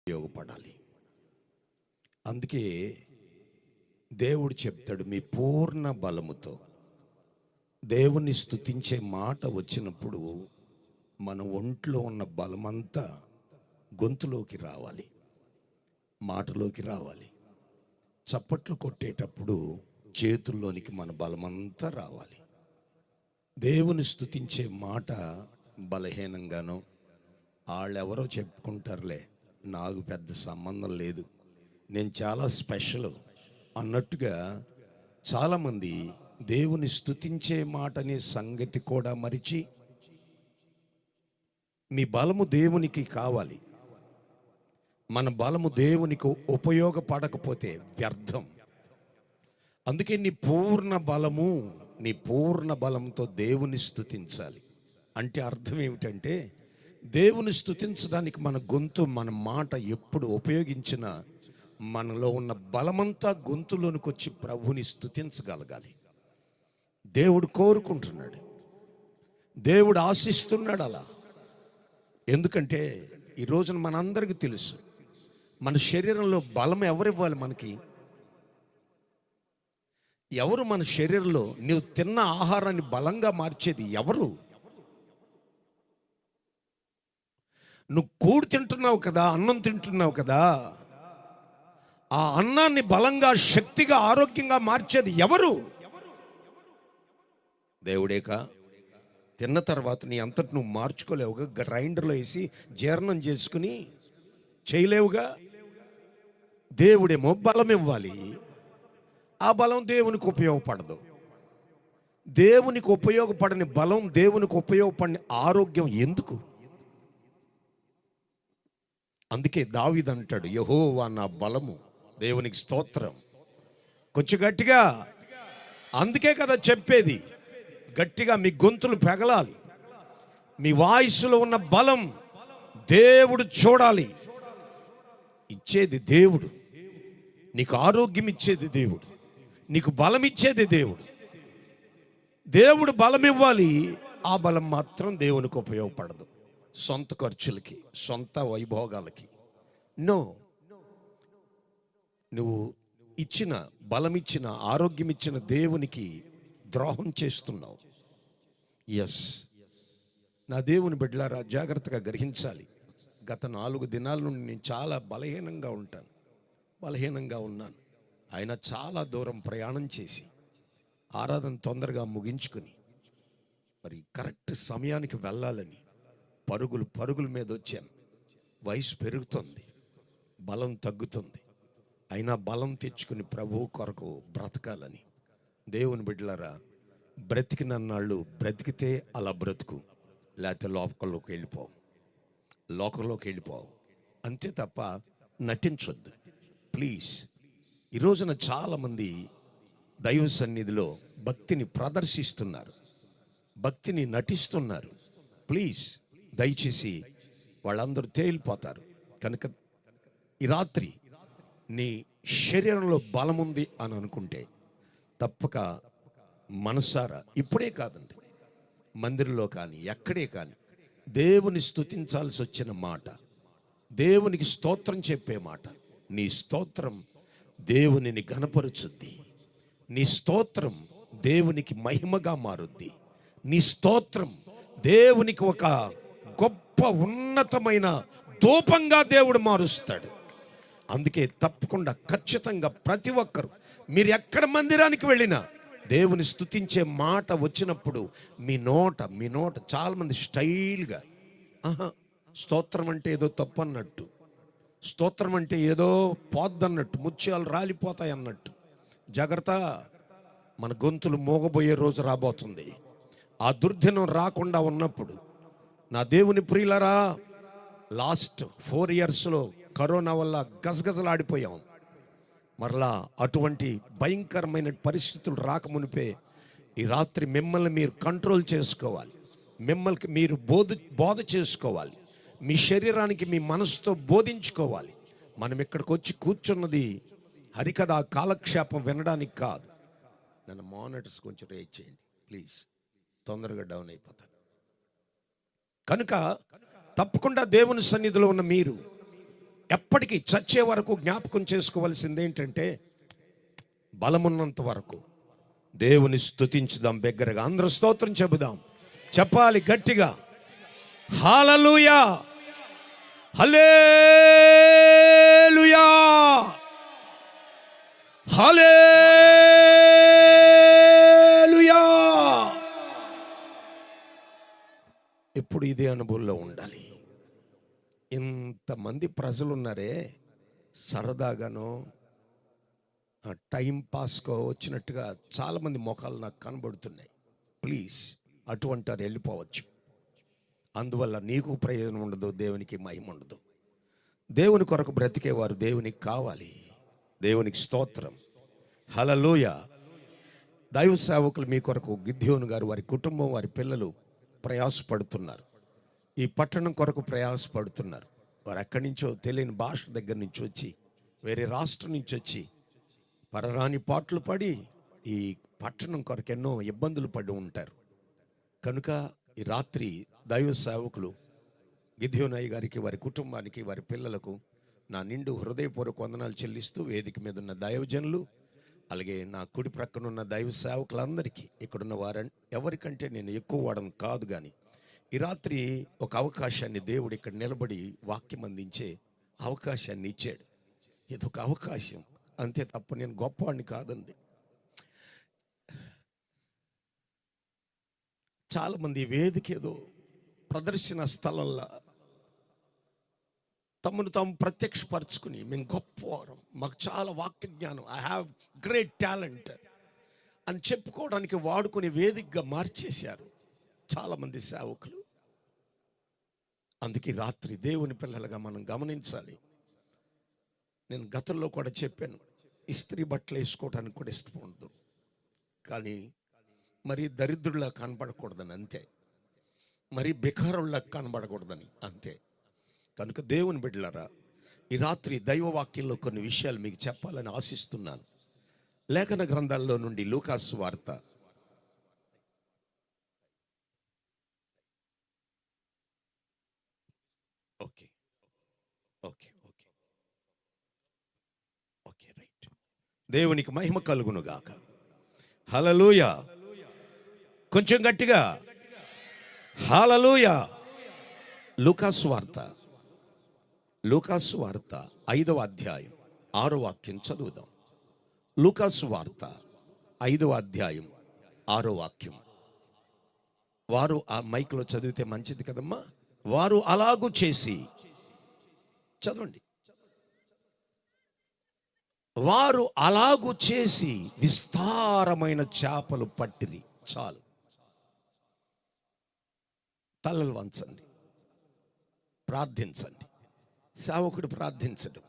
ఉపయోగపడాలి. అందుకే దేవుడు చెప్తాడు, మీ పూర్ణ బలముతో. దేవుని స్తుతించే మాట వచ్చినప్పుడు మన ఒంట్లో ఉన్న బలమంతా గొంతులోకి రావాలి, మాటలోకి రావాలి. చప్పట్లు కొట్టేటప్పుడు చేతుల్లోనికి మన బలమంతా రావాలి. దేవుని స్తుతించే మాట బలహీనంగానో, వాళ్ళెవరో చెప్పుకుంటారులే, నాకు పెద్ద సంబంధం లేదు, నేను చాలా స్పెషల్ అన్నట్టుగా చాలామంది దేవుని స్తుతించే మాట అనే సంగతి కూడా మరిచి, మీ బలము దేవునికి కావాలి. మన బలము దేవునికి ఉపయోగపడకపోతే వ్యర్థం. అందుకే నీ పూర్ణ బలంతో దేవుని స్తుతించాలి. అంటే అర్థం ఏమిటంటే, దేవుని స్తుతించడానికి మన గొంతు, మన మాట ఎప్పుడు ఉపయోగించినా మనలో ఉన్న బలమంతా గొంతులోనికి వచ్చి ప్రభుని స్తుతించగలగాలి. దేవుడు కోరుకుంటున్నాడు, దేవుడు ఆశిస్తున్నాడు అలా. ఎందుకంటే ఈ రోజున మనందరికీ తెలుసు, మన శరీరంలో బలం ఎవరు ఇవ్వాలి మనకి? ఎవరు మన శరీరంలో నువ్వు తిన్న ఆహారాన్ని బలంగా మార్చేది ఎవరు? నువ్వు కూడు తింటున్నావు కదా, అన్నం తింటున్నావు కదా, ఆ అన్నాన్ని బలంగా, శక్తిగా, ఆరోగ్యంగా మార్చేది ఎవరు? దేవుడేకా? తిన్న తర్వాత నీ అంతటి నువ్వు మార్చుకోలేవుగా, గ్రైండర్లో వేసి జీర్ణం చేసుకుని చేయలేవుగా. దేవుడేమో బలం ఇవ్వాలి, ఆ బలం దేవునికి ఉపయోగపడదు. దేవునికి ఉపయోగపడని బలం, దేవునికి ఉపయోగపడని ఆరోగ్యం ఎందుకు? అందుకే దావీదు అంటాడు, యెహోవా నా బలము. దేవునికి స్తోత్రం. కొంచెం గట్టిగా. అందుకే కదా చెప్పేది, గట్టిగా మీ గొంతులు పెగలాలి. మీ వాయిస్లో ఉన్న బలం దేవుడు చూడాలి. ఇచ్చేది దేవుడు, నీకు ఆరోగ్యం ఇచ్చేది దేవుడు, నీకు బలం ఇచ్చేది దేవుడు. దేవుడు బలం ఇవ్వాలి, ఆ బలం మాత్రం దేవునికి ఉపయోగపడదు సొంత ఖర్చులకి, సొంత వైభోగాలకి. నో, నువ్వు ఇచ్చిన బలం, ఇచ్చిన ఆరోగ్యం ఇచ్చిన దేవునికి ద్రోహం చేస్తున్నావు. ఎస్, నా దేవుని బిడ్డలారా, జాగ్రత్తగా గ్రహించాలి. గత 4 దినాల నుండి నేను చాలా బలహీనంగా ఉన్నాను. ఆయన చాలా దూరం ప్రయాణం చేసి ఆరాధన తొందరగా ముగించుకుని మరి కరెక్ట్ సమయానికి వెళ్ళాలని పరుగుల మీద వచ్చాను. వయసు పెరుగుతుంది, బలం తగ్గుతుంది. అయినా బలం తెచ్చుకుని ప్రభువు కొరకు బ్రతకాలని. దేవుని బిడ్డలారా, బ్రతికినన్నాళ్ళు బ్రతికితే అలా బ్రతుకు, లేకపోతే లోకంలోకి వెళ్ళిపోవు. అంతే తప్ప నటించొద్దు ప్లీజ్. ఈ రోజున చాలామంది దైవ సన్నిధిలో భక్తిని ప్రదర్శిస్తున్నారు, భక్తిని నటిస్తున్నారు. ప్లీజ్, దయచేసి వాళ్ళందరూ తేలిపోతారు. కనుక ఈ రాత్రి నీ శరీరంలో బలం ఉంది అని అనుకుంటే తప్పక మనసారా, ఇప్పుడే కాదండి, మందిరంలో కానీ ఎక్కడే కానీ దేవుని స్తుతించాల్సి వచ్చిన మాట, దేవునికి స్తోత్రం చెప్పే మాట, నీ స్తోత్రం దేవునిని ఘనపరుచుద్ది. నీ స్తోత్రం దేవునికి మహిమగా మారుద్ది. నీ స్తోత్రం దేవునికి ఒక గొప్ప ఉన్నతమైన ధూపంగా దేవుడు మారుస్తాడు. అందుకే తప్పకుండా, ఖచ్చితంగా ప్రతి ఒక్కరు, మీరు ఎక్కడ మందిరానికి వెళ్ళినా దేవుని స్తుతించే మాట వచ్చినప్పుడు మీ నోట చాలామంది స్టైల్గా, స్తోత్రం అంటే ఏదో తప్పు అన్నట్టు, స్తోత్రం అంటే ఏదో పోద్దన్నట్టు, ముత్యాలు రాలిపోతాయి అన్నట్టు. జాగ్రత్త, మన గొంతులు మోగబోయే రోజు రాబోతుంది. ఆ దుర్దినం రాకుండా ఉన్నప్పుడు, నా దేవుని ప్రియులరా, లాస్ట్ 4 yearsలో కరోనా వల్ల గజగజలాడిపోయాం. మరలా అటువంటి భయంకరమైన పరిస్థితులు రాకమునిపే ఈ రాత్రి మిమ్మల్ని మీరు కంట్రోల్ చేసుకోవాలి, మిమ్మల్ని మీరు బోధ చేసుకోవాలి, మీ శరీరానికి మీ మనసుతో బోధించుకోవాలి. మనం ఇక్కడికి వచ్చి కూర్చున్నది హరికథ కాలక్షేపం వినడానికి కాదు. నన్ను మానిటర్స్ కొంచెం రేజ్ చేయండి ప్లీజ్, తొందరగా డౌన్ అయిపోతాను. కనుక తప్పకుండా దేవుని సన్నిధిలో ఉన్న మీరు ఎప్పటికీ చచ్చే వరకు జ్ఞాపకం చేసుకోవాల్సింది ఏంటంటే, బలమున్నంత వరకు దేవుని స్తుతించుదాం. బిగ్గరగా అందరూ స్తోత్రం చెబుదాం. చెప్పాలి గట్టిగా, హల్లెలూయా, హల్లెలూయా, హల్లెలూయా. ఎప్పుడు ఇదే అనుభవంలో ఉండాలి. ఇంతమంది ప్రజలు ఉన్నారే, సరదాగానో టైం పాస్కో వచ్చినట్టుగా చాలామంది ముఖాలు నాకు కనబడుతున్నాయి. ప్లీజ్, అటువంటి వారు వెళ్ళిపోవచ్చు. అందువల్ల నీకు ప్రయోజనం ఉండదు, దేవునికి మహిమ ఉండదు. దేవుని కొరకు బ్రతికేవారు దేవునికి కావాలి. దేవునికి స్తోత్రం, హల్లెలూయా. దైవ సేవకులు మీ కొరకు గిద్యోను గారు, వారి కుటుంబం, వారి పిల్లలు ప్రయాసపడుతున్నారు. ఈ పట్టణం కొరకు ప్రయాసపడుతున్నారు. వారు ఎక్కడి నుంచో తెలియని భాష దగ్గర నుంచి వచ్చి, వేరే రాష్ట్రం నుంచి వచ్చి పరరాని పాటలు పడి ఈ పట్టణం కొరకు ఎన్నో ఇబ్బందులు పడి ఉంటారు. కనుక ఈ రాత్రి దైవ సేవకులు గిద్యోనయ్య గారికి, వారి కుటుంబానికి, వారి పిల్లలకు నా నిండు హృదయపూర్వక వందనాలు చెల్లిస్తూ, వేదిక మీద ఉన్న దైవజనులు, అలాగే నా కుడి ప్రక్కన ఉన్న దైవ సేవకులందరికీ, ఇక్కడున్న వారని ఎవరికంటే నేను ఎక్కువ వాడను కాదు, కానీ ఈ రాత్రి ఒక అవకాశాన్ని దేవుడు ఇక్కడ నిలబడి వాక్యం అందించే అవకాశాన్ని ఇచ్చాడు. ఇదొక అవకాశం అంతే తప్ప నేను గొప్పవాడిని కాదండి. చాలామంది వేదిక ఏదో ప్రదర్శన స్థలంలో తమను తాము ప్రత్యక్షపరచుకుని, మేము గొప్పవారం, మాకు చాలా వాక్య జ్ఞానం, ఐ హ్యావ్ గ్రేట్ టాలెంట్ అని చెప్పుకోవడానికి వాడుకునే వేదికగా మార్చేశారు చాలామంది సేవకులు. అందుకే రాత్రి దేవుని పిల్లలుగా మనం గమనించాలి. నేను గతంలో కూడా చెప్పాను, ఇస్త్రీ బట్టలు వేసుకోవడానికి కూడా ఇష్టపడదు, కానీ మరి దరిద్రుల్లా కనబడకూడదని అంతే, మరి బికారుల్లా కనబడకూడదని అంతే. కనుక దేవుని బిడ్డలారా, ఈ రాత్రి దైవవాక్యంలో కొన్ని విషయాలు మీకు చెప్పాలని ఆశిస్తున్నాను. లేఖన గ్రంథాల్లో నుండి లూకాసు వార్త okay okay okay okay right. దేవునికి మహిమ కలుగును గాక. హల్లెలూయా. కొంచెం గట్టిగా హల్లెలూయా. లూకాసు వార్త 5వ అధ్యాయం 6వ వాక్యం చదువుదాం. లూకాసు వార్త 5వ అధ్యాయం 6వ వాక్యం. వారు ఆ మైక్లో చదివితే మంచిది కదమ్మా. వారు అలాగూ చేసి, చదవండి. వారు అలాగూ చేసి విస్తారమైన చేపలు పట్టిరి. చాలు, తలలు వంచండి, ప్రార్థించండి. సేవకుడు ప్రార్థించడు,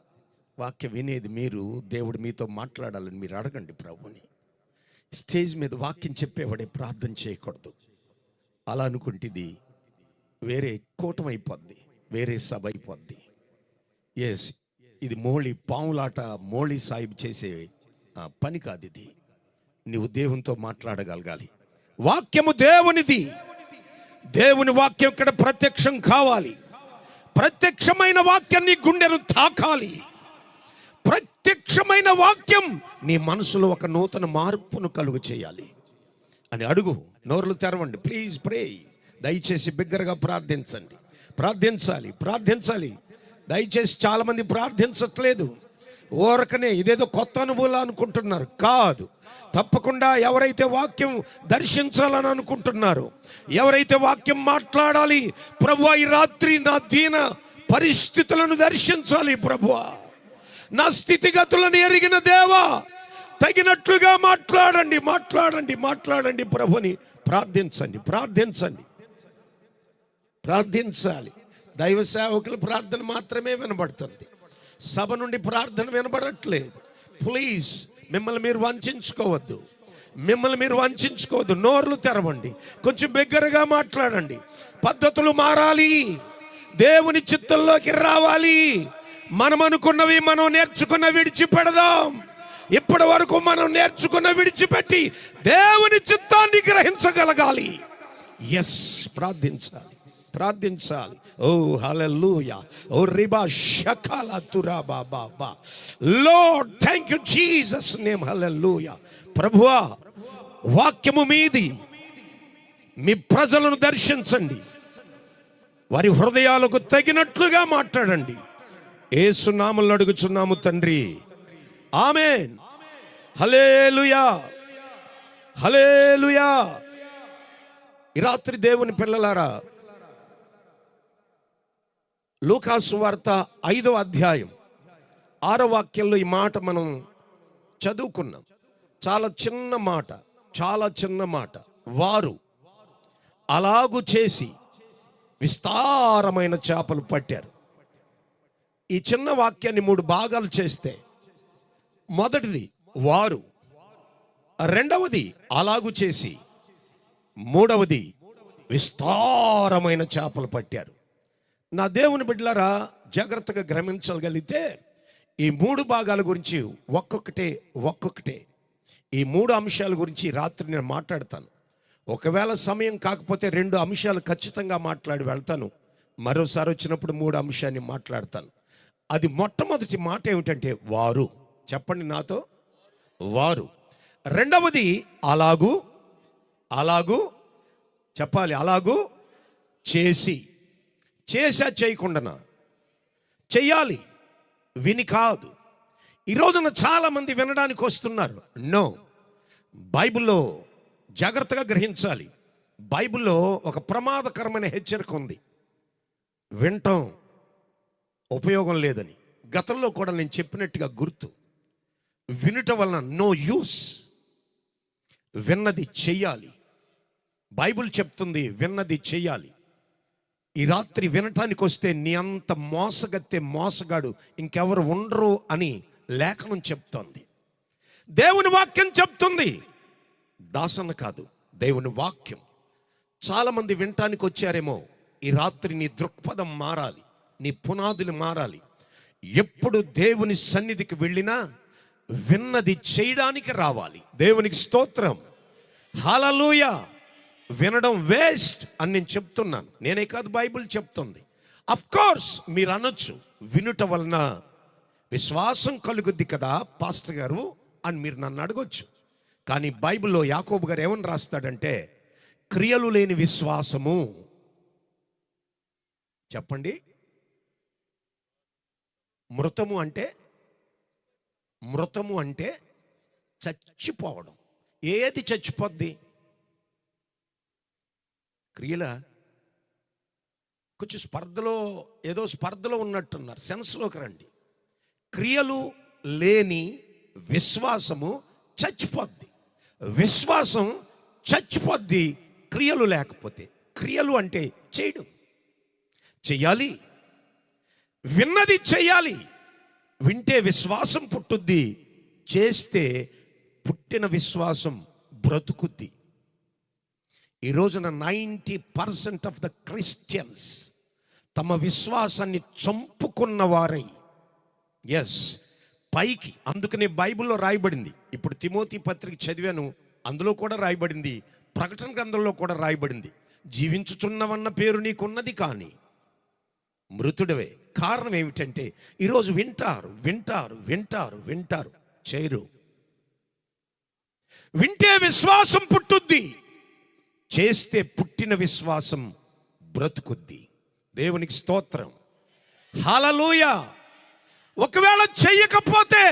వాక్యం వినేది మీరు. దేవుడు మీతో మాట్లాడాలని మీరు అడగండి ప్రభుని. స్టేజ్ మీద వాక్యం చెప్పేవాడే ప్రార్థన చేయకూడదు. అలా అనుకుంటుంది వేరే కూటం అయిపోద్ది, వేరే సభ అయిపోద్ది. ఎస్, ఇది పావులాట మోళీ సాహిబ్ చేసే పని కాదు ఇది. నువ్వు దేవునితో మాట్లాడగలగాలి. వాక్యము దేవునిది. దేవుని వాక్యం ఇక్కడ ప్రత్యక్షం కావాలి. ప్రత్యక్షమైన వాక్యం నీ గుండెను తాకాలి. ప్రత్యక్షమైన వాక్యం నీ మనసులో ఒక నూతన మార్పును కలుగు చేయాలి అని అడుగు. నోర్లు తెరవండి, ప్లీజ్ ప్రే. దయచేసి బిగ్గరగా ప్రార్థించండి. ప్రార్థించాలి. దయచేసి చాలామంది ప్రార్థించట్లేదు, ఓరకనే ఇదేదో కొత్త అనుభవం అనుకుంటున్నారు. కాదు, తప్పకుండా ఎవరైతే వాక్యం దర్శించాలని అనుకుంటున్నారో, ఎవరైతే వాక్యం మాట్లాడాలి, ప్రభువా ఈ రాత్రి నా దీన పరిస్థితులను దర్శించాలి, ప్రభువా నా స్థితిగతులను ఎరిగిన దేవా, తగినట్లుగా మాట్లాడండి ప్రభుని ప్రార్థించాలి. దైవ సేవకుల ప్రార్థన మాత్రమే వినబడుతుంది, సభ నుండి ప్రార్థన వినబడట్లేదు. ప్లీజ్ మిమ్మల్ని మీరు వంచుకోవద్దు. నోర్లు తెరవండి, కొంచెం బిగ్గరగా మాట్లాడండి. పద్ధతులు మారాలి, దేవుని చిత్తంలోకి రావాలి. మనం అనుకున్నవి మనం నేర్చుకున్న విడిచిపెడదాం. ఇప్పటి వరకు మనం నేర్చుకున్న విడిచిపెట్టి దేవుని చిత్తాన్ని గ్రహించగలగాలి. ఎస్, ప్రార్థించాలి. ఓ హల్లెలూయా. ఓ రిబా షకాల తురా బాబా. Lord thank you Jesus name. Hallelujah. ప్రభువా, వాక్యము మీది, మీ ప్రజలను దర్శించండి, వారి హృదయాలకు తగినట్లుగా మాట్లాడండి. యేసు నామములో అడుగుచున్నాము తండ్రి, ఆమేన్. హల్లెలూయా, హల్లెలూయా. ఈ రాత్రి దేవుని పిల్లలారా, లూకాసు వార్త 5వ అధ్యాయం 6వ వాక్యంలో ఈ మాట మనం చదువుకున్నాం. చాలా చిన్న మాట, చాలా చిన్న మాట. వారు అలాగు చేసి విస్తారమైన చేపలు పట్టారు. ఈ చిన్న వాక్యాన్ని 3 భాగాలు చేస్తే, మొదటిది వారు, రెండవది అలాగు చేసి, మూడవది విస్తారమైన చేపలు పట్టారు. నా దేవుని బిడ్డలారా, జాగ్రత్తగా గ్రహించగలిగితే ఈ 3 భాగాల గురించి ఒక్కొక్కటే ఈ 3 అంశాల గురించి రాత్రి నేను మాట్లాడతాను. ఒకవేళ సమయం కాకపోతే 2 అంశాలు ఖచ్చితంగా మాట్లాడి వెళ్తాను. మరోసారి వచ్చినప్పుడు 3 అంశాన్ని మాట్లాడతాను. అది మొట్టమొదటి మాట ఏమిటంటే వారు. చెప్పండి నాతో, వారు. రెండవది అలాగు చెప్పాలి. అలాగు చేసి, చేసా చేయకుండా చెయ్యాలి, విని కాదు. ఈ రోజున చాలామంది వినడానికి వస్తున్నారు. నో, బైబిల్లో జాగ్రత్తగా గ్రహించాలి. బైబిల్లో ఒక ప్రమాదకరమైన హెచ్చరిక ఉంది. వినటం ఉపయోగం లేదని గతంలో కూడా నేను చెప్పినట్టుగా గుర్తు. వినటం వలన నో యూస్. విన్నది చెయ్యాలి. బైబిల్ చెప్తుంది విన్నది చెయ్యాలి. ఈ రాత్రి వినటానికి వస్తే నీ అంత మోసగాడు ఇంకెవరు ఉండరు అని లేఖనం చెప్తోంది. దేవుని వాక్యం చెప్తుంది, దాసన కాదు, దేవుని వాక్యం. చాలామంది వినటానికి వచ్చారేమో. ఈ రాత్రి నీ దృక్పథం మారాలి, నీ పునాదులు మారాలి. ఎప్పుడు దేవుని సన్నిధికి వెళ్ళినా విన్నది చేయడానికి రావాలి. దేవునికి స్తోత్రం, హల్లెలూయా. వినడం వేస్ట్ అని నేను చెప్తున్నాను, నేనే కాదు, బైబిల్ చెప్తుంది. అఫ్ కోర్స్ మీరు అనొచ్చు, వినుట వలన విశ్వాసం కలుగుద్ది కదా పాస్టర్ గారు అని మీరు నన్ను అడగొచ్చు. కానీ బైబిల్లో యాకోబు గారు ఏమని రాస్తాడంటే, క్రియలు లేని విశ్వాసము. చెప్పండి, మృతము అంటే చచ్చిపోవడం. ఏది చచ్చిపోద్ది? క్రియల. కొంచెం ఏదో స్పర్ధలో ఉన్నట్టున్నారు. సెన్స్లోకి రండి. క్రియలు లేని విశ్వాసము చచ్చిపోద్ది. విశ్వాసం చచ్చిపోద్ది క్రియలు లేకపోతే. క్రియలు అంటే చేయడం, చెయ్యాలి, విన్నది చెయ్యాలి. వింటే విశ్వాసం పుట్టుద్ది, చేస్తే పుట్టిన విశ్వాసం బ్రతుకుద్ది. ఈ రోజున 90% ఆఫ్ ద క్రిస్టియన్స్ తమ విశ్వాసాన్ని చంపుకున్న వారై, ఎస్, పైకి. అందుకనే బైబిల్లో రాయబడింది. ఇప్పుడు తిమోతి పత్రిక చదివాను, అందులో కూడా రాయబడింది, ప్రకటన గ్రంథంలో కూడా రాయబడింది, జీవించుచున్నవన్న పేరు నీకున్నది కానీ మృతుడవే. కారణం ఏమిటంటే ఈరోజు వింటారు, చేయరు. వింటే విశ్వాసం పుట్టుద్ది, చేస్తే పుట్టిన విశ్వాసం బ్రతుకుద్ది. దేవునికి స్తోత్రం, హల్లెలూయా. ఒకవేళ చెయ్యకపోతే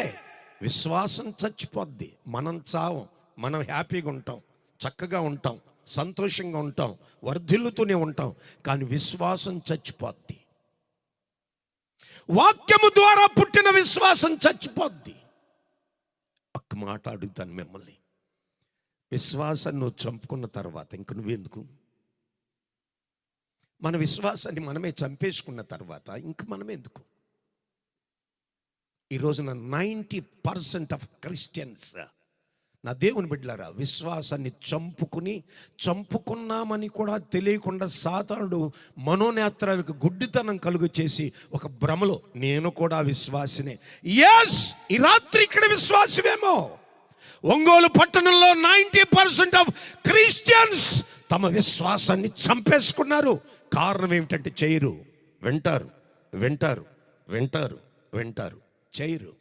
విశ్వాసం చచ్చిపోద్ది. మనం చావం, మనం హ్యాపీగా ఉంటాం, చక్కగా ఉంటాం, సంతోషంగా ఉంటాం, వర్ధిల్లుతూనే ఉంటాం. కానీ విశ్వాసం చచ్చిపోద్ది. వాక్యము ద్వారా పుట్టిన విశ్వాసం చచ్చిపోద్ది. ఒక్క మాట అడుగుతాను మిమ్మల్ని, విశ్వాసాన్ని నువ్వు చంపుకున్న తర్వాత ఇంక నువ్వెందుకు? మన విశ్వాసాన్ని మనమే చంపేసుకున్న తర్వాత ఇంక మనం ఎందుకు? ఈ రోజున 90% ఆఫ్ క్రిస్టియన్స్, నా దేవుని బిడ్డలారా, విశ్వాసాన్ని చంపుకున్నామని కూడా తెలియకుండా సాతానుడు మనోనేత్రాలకు గుడ్డితనం కలుగు చేసి ఒక భ్రమలో నేను కూడా విశ్వాసినే. ఎస్, ఈ రాత్రి ఇక్కడ విశ్వాసమేమో. ఒంగోలు పట్టణంలో 90% ఆఫ్ క్రిస్టియన్స్ తమ విశ్వాసాన్ని చంపేసుకున్నారు. కారణం ఏమిటంటే చేయరు. వింటారు వింటారు వింటారు వింటారు, చేయరు.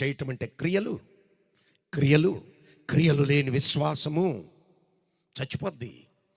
చేయటం అంటే క్రియలు, క్రియలు క్రియలు లేని విశ్వాసము చచ్చిపోద్ది.